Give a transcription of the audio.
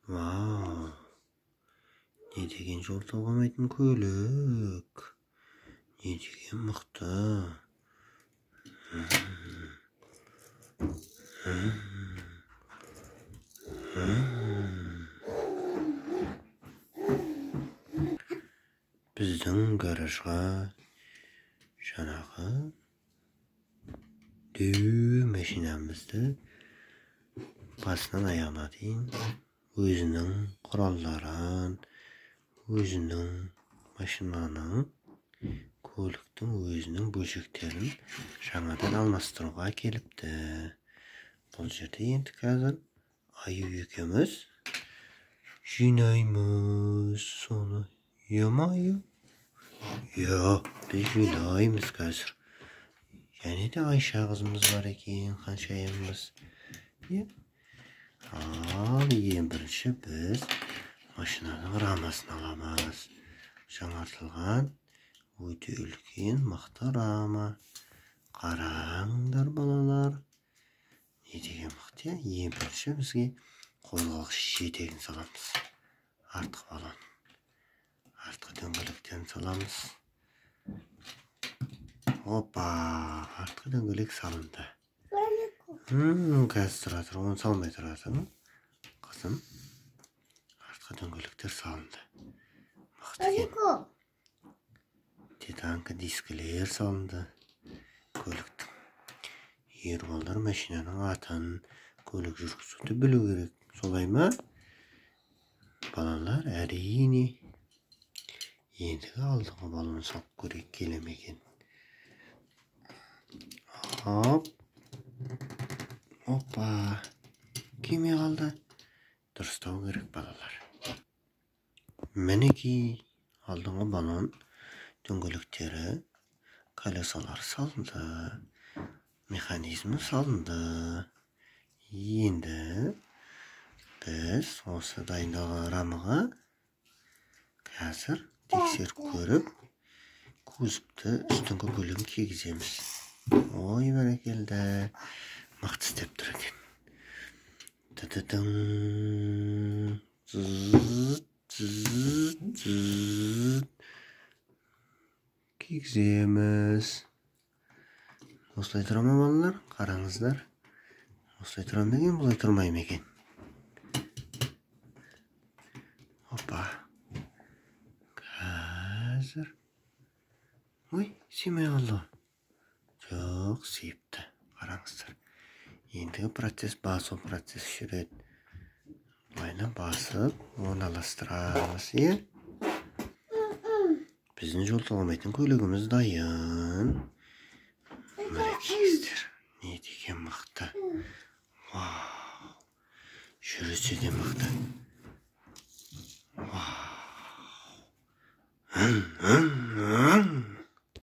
Vau. Ne деген жол талғамайтын көлік. Не деген мықты. Біздің гаражға жаңағы дөу машинамызды басынан аяғына дейін өзінің құралдарын, өзінің машинаның, көліктің өзінің бөлшектерін жаңадан алмастыруға келіпті. Бұл жерде енді қазір Аю екеуміз жинаймыз соны. Ема Аю? Біз жинаймыз қазір. Және де Айша қызымыз бар екен, қаншайымыз. Ал ең бірінші біз машинаның рамасын аламыз. Жаңартылған өте үлкен мықты рама. Қараңдар балалар. Не деген мықты. Ең бірінші бізге қозғалғыш жетегін саламыз. Артқы балон. Артқы дөңгелектерін саламыз. Опа, артқы дөңгелек салынды. Қазір тұра тұр, оны салмай тұра тұр. Қызым, артқы дөңгелектер салынды. Мықты екен. Титанка дискілер салынды. Көліктің. Ерболдар машинаның атын, көлік жүргізуді білу керек. Солай ма? Балалар, әрине. Ендігі алдыңғы балон салып көрейік келемеген. Хоп. Опа. Кеме қалды. Дұрыстау керек балалар. Мінекей алдыңғы балон дөңгелектері, колесалар салынды. Механизмі салынды. Енді біз осы дайындалған рамаға қазір тексеріп көріп, кузовты үстіңгі бөлігін кигіземіз. Ой, бәрекелді. Мықты істеп тұр екен. Ты-ты-тың. Кигіземіз. Осылай тұра ма балалар? Қараңыздар. Осылай тұрам деген, бұлай тұрмайым екен. Опа. Қазір. Ой, сүймей қалды. Жоқ, сүйіпті. Қараңыздар. Ендігі процесс басу процесс жүреді. Бұлайна басып, орналастырамыз, Біздің жол талғамайтын көлігіміз дайын. Мінекейіздер. Не деген мықты. Вау. Жүрісі де мықты. Вау.